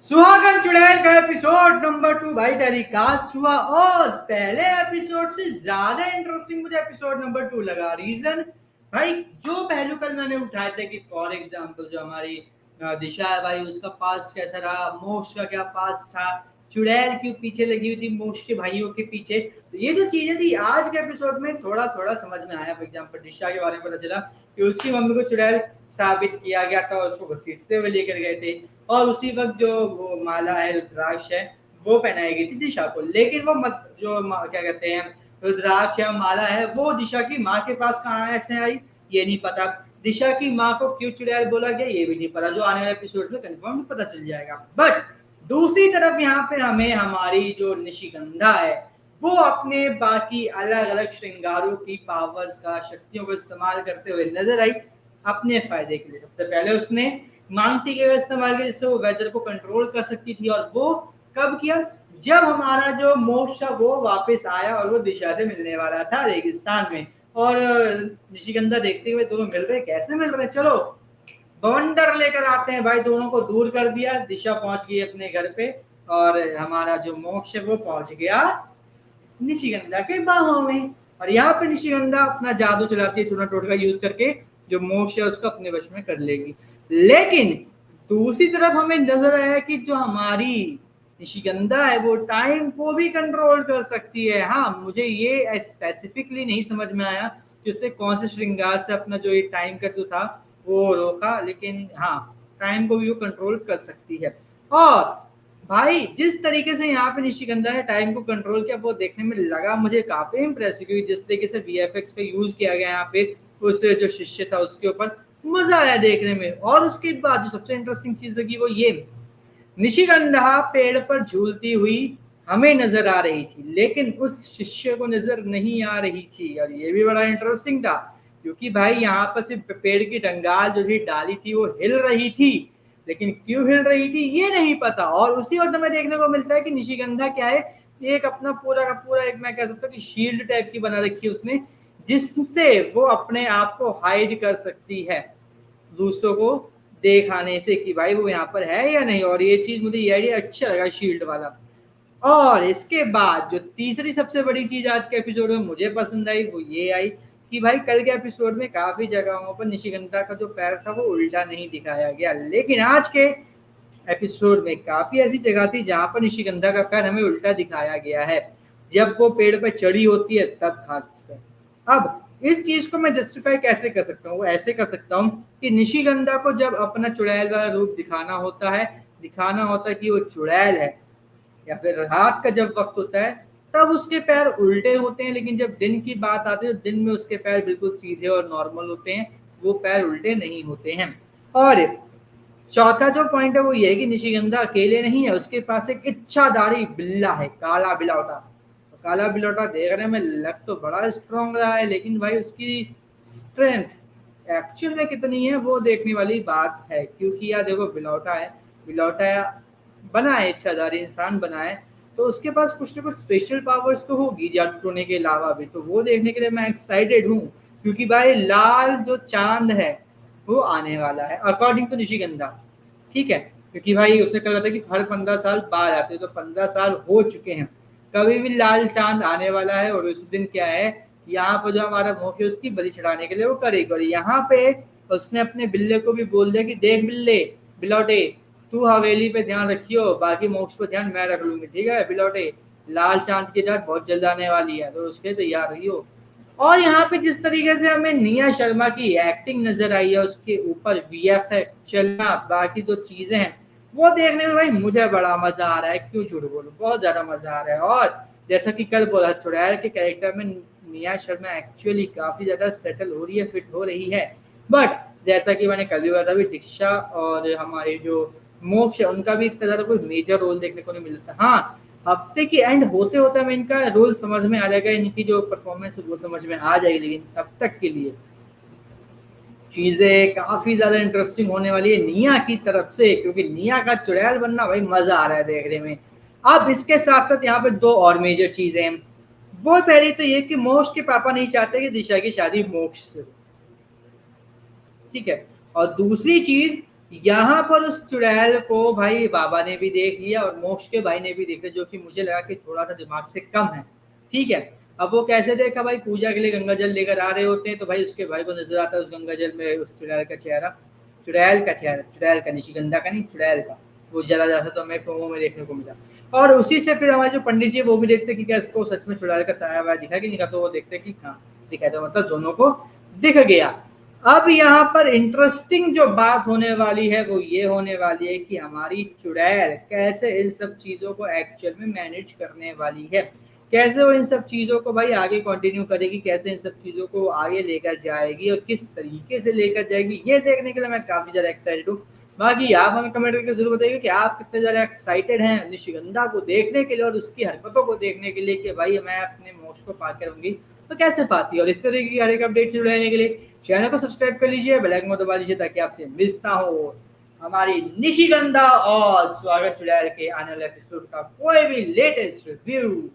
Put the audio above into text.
सुहागन चुड़ैल का एपिसोड नंबर 2 भाई टेलीकास्ट हुआ और पहले एपिसोड से ज्यादा इंटरेस्टिंग मुझे एपिसोड नंबर 2 लगा। रीजन भाई जो पहलू कल मैंने उठाए थे कि फॉर एग्जांपल जो हमारी दिशा है भाई उसका पास्ट कैसा रहा, मोक्ष का क्या पास्ट था, चुड़ैल क्यों पीछे लगी हुई थी मोक्ष के भाइयों के पीछे। तो ये जो चीजें थी आज के एपिसोड में थोड़ा थोड़ा समझ में आया। फॉर एग्जांपल दिशा के बारे में पता चला कि उसकी मम्मी को चुड़ैल साबित किया गया था, उसको घसीटते हुए लेकर गए थे और उसी वक्त जो वो माला है रुद्राक्ष है वो पहनाई गई थी दिशा को। लेकिन वो क्या कहते हैं रुद्राक्ष या माला है वो दिशा की माँ के पास कहाँ ऐसे आई ये नहीं पता। दिशा की माँ को क्यों चुड़ैल बोला गया ये भी नहीं पता, जो आने वाले एपिसोड में कंफर्म पता चल जाएगा। बट दूसरी तरफ यहाँ पे हमें हमारी जो निशिगंधा है वो अपने बाकी अलग अलग श्रृंगारों की पावर्स का शक्तियों का इस्तेमाल करते हुए नजर आई अपने फायदे के लिए। सबसे पहले उसने मांगटी का इस्तेमाल किया जिससे वो वेदर को कंट्रोल कर सकती थी, और वो कब किया जब हमारा जो मोक्ष वो वापस आया और वो दिशा से मिलने वाला था रेगिस्तान में। और निशिगंधा देखते हुए दोनों मिल रहे, कैसे मिल रहे, चलो बवंडर लेकर आते हैं भाई। दोनों को दूर कर दिया, दिशा पहुंच गई अपने घर पे और हमारा जो मोक्ष है वो पहुंच गया निशिगंधा के बाहों में। और यहाँ पे निशिगंधा अपना जादू चलाती है, टूना टोटका यूज करके जो मोक्ष है उसको अपने वश में कर लेगी। लेकिन दूसरी तरफ हमें नजर आया कि जो हमारी निशिगंधा है वो टाइम को भी कंट्रोल कर सकती है। हाँ, मुझे ये स्पेसिफिकली नहीं समझ में आया कि उसने कौन से श्रृंगार से अपना जो ये टाइम का जो था वो रोका, लेकिन हाँ टाइम को भी वो कंट्रोल कर सकती है। और भाई जिस तरीके से यहाँ पे निशिगंधा ने टाइम को कंट्रोल किया वो देखने में लगा मुझे काफी इंप्रेसिव, क्योंकि जिस तरीके से वीएफएक्स का यूज किया गया यहाँ पे उस जो शिष्य था उसके ऊपर मजा आया देखने में। और उसके बाद जो सबसे इंटरेस्टिंग चीज लगी वो ये, निशिगंधा पेड़ पर झूलती हुई हमें नजर आ रही थी लेकिन उस शिष्य को नजर नहीं आ रही थी। और ये भी बड़ा इंटरेस्टिंग था क्योंकि भाई यहाँ पर सिर्फ पेड़ की डंगाल जो थी डाली थी वो हिल रही थी, लेकिन क्यों हिल रही थी ये नहीं पता। और उसी वक्त हमें देखने को मिलता है कि निशिगंधा क्या है, एक अपना पूरा का पूरा एक मैं कह सकता हूँ कि शील्ड टाइप की बना रखी है उसने, जिससे वो अपने आप को हाइड कर सकती है दूसरों को दिखाने से कि भाई वो यहाँ पर है या नहीं। और ये चीज मुझे ये आइडिया अच्छा लगा शील्ड वाला। और इसके बाद जो तीसरी सबसे बड़ी चीज आज के एपिसोड में मुझे पसंद आई वो ये आई कि भाई कल के एपिसोड में काफी जगहों पर निशिगंधा का जो पैर था वो उल्टा नहीं दिखाया गया, लेकिन आज के एपिसोड में काफी ऐसी जगह थी जहां पर निशिगंधा का पैर हमें उल्टा दिखाया गया है। जब वो पेड़ पर चढ़ी होती है तब खासकर। अब इस चीज को मैं जस्टिफाई कैसे कर सकता हूँ, वो ऐसे कर सकता हूँ कि निशिगंधा को जब अपना चुड़ैल वाला रूप दिखाना होता है कि वो चुड़ैल है, या फिर रात का जब वक्त होता है तब उसके पैर उल्टे होते हैं, लेकिन जब दिन की बात आती है तो दिन में उसके पैर बिल्कुल सीधे और नॉर्मल होते हैं, वो पैर उल्टे नहीं होते हैं। और चौथा जो पॉइंट है वो ये है कि निशिगंधा अकेले नहीं है, उसके पास एक इच्छाधारी बिल्ला है, काला बिलौटा। तो काला बिलौटा देखने में लग तो बड़ा स्ट्रॉन्ग रहा है, लेकिन भाई उसकी स्ट्रेंथ एक्चुअल में कितनी है वो देखने वाली बात है। क्योंकि यार देखो बिलौटा है, बिलौटा बना है, इच्छाधारी इंसान बना है, तो उसके पास कुछ ना कुछ स्पेशल पावर्स तो होगी जादू टोने के अलावा भी। तो वो देखने के लिए मैं एक्साइटेड हूँ क्योंकि भाई लाल जो चांद है वो आने वाला है अकॉर्डिंग टू निशिगंधा, ठीक है। क्योंकि भाई उसने कहा था कि हर 15 साल बाद आते, तो 15 साल हो चुके हैं, कभी भी लाल चांद आने वाला है। और उस दिन क्या है, यहाँ पर जो हमारा मोक्ष है उसकी बलि चढ़ाने के लिए वो करेगा। और यहाँ पे उसने अपने बिल्ले को भी बोल दिया कि देख बिल्ले बिलौटे, तू हवेली पे ध्यान रखियो, बाकी मोक्ष पे ध्यान मैं रख लूंगी, ठीक है बिलौटे। लाल चांद की रात बहुत जल्द आने वाली है तो उसके तैयार रहियो। और यहाँ पे जिस तरीके से हमें निया शर्मा की एक्टिंग नजर आई है, उसके ऊपर वीएफएक्स चलना बाकी जो चीजें हैं वो देखने में भाई मुझे बड़ा मजा आ रहा है, क्यों झूठ बोलूं, बहुत ज्यादा मजा आ रहा है। और जैसा कि कल बोला चुड़ैल के कैरेक्टर में निया शर्मा एक्चुअली काफी ज्यादा सेटल हो रही है, फिट हो रही है। बट जैसा कि मैंने कल भी बताया भी दीक्षा और हमारे जो मोक्ष है उनका भी इतना ज्यादा कोई मेजर रोल देखने को नहीं मिलता। हाँ, हफ्ते की एंड होते होते हमें इनका रोल समझ में आ जाएगा, इनकी जो परफॉर्मेंस वो समझ में आ जाएगी, लेकिन तब तक के लिए चीजें काफी ज्यादा इंटरेस्टिंग होने वाली है निया की तरफ से, क्योंकि निया का चुड़ैल बनना भाई मजा आ रहा है देखने में। अब इसके साथ साथ यहाँ पे दो और मेजर चीजें हैं। वो पहली तो ये कि मोक्ष के पापा नहीं चाहते कि दिशा की शादी मोक्ष से, ठीक है। और दूसरी चीज यहाँ पर उस चुड़ैल को भाई बाबा ने भी देख लिया और मोक्ष के भाई ने भी देख लिया, जो कि मुझे लगा कि थोड़ा सा दिमाग से कम है। ठीक है, अब वो कैसे देखा भाई, पूजा के लिए गंगा जल लेकर आ रहे होते हैं तो भाई उसके भाई को नजर आता है उस गंगा जल में उस चुड़ैल का चेहरा, चुड़ैल का निशिगंधा का नहीं, चुड़ैल का वो जला जाता तो हमें प्रोमो में देखने को मिला। और उसी से फिर हमारे जो पंडित जी वो भी देखते कि क्या इसको सच में चुड़ैल का साया वाया दिखा कि नहीं, तो वो देखते कि हाँ दिखा, तो मतलब दोनों को दिख गया। अब यहाँ पर इंटरेस्टिंग जो बात होने वाली है वो ये होने वाली है कि हमारी चुड़ैल कैसे इन सब चीजों को एक्चुअल में मैनेज करने वाली है, कैसे वो इन सब चीजों को भाई आगे कंटिन्यू करेगी, कैसे इन सब चीजों को आगे लेकर जाएगी और किस तरीके से लेकर जाएगी, ये देखने के लिए मैं काफी ज्यादा एक्साइटेड हूँ। बाकी आप हमें कमेंट करके जरूर बताइए कि आप कितने ज्यादा एक्साइटेड हैं निशिगंधा को देखने के लिए और उसकी हरकतों को देखने के लिए कि भाई मैं अपने मोश को पाकर रहूंगी तो कैसे पाती है। और इस तरीके की हर एक अपडेट से जुड़े रहने के लिए चैनल को सब्सक्राइब कर लीजिए, बेल आइकन को दबा लीजिए ताकि आपसे मिस ना हो हमारी निशिगंधा और स्वागत चुड़ैल के आने वाले एपिसोड का कोई भी लेटेस्ट रिव्यू।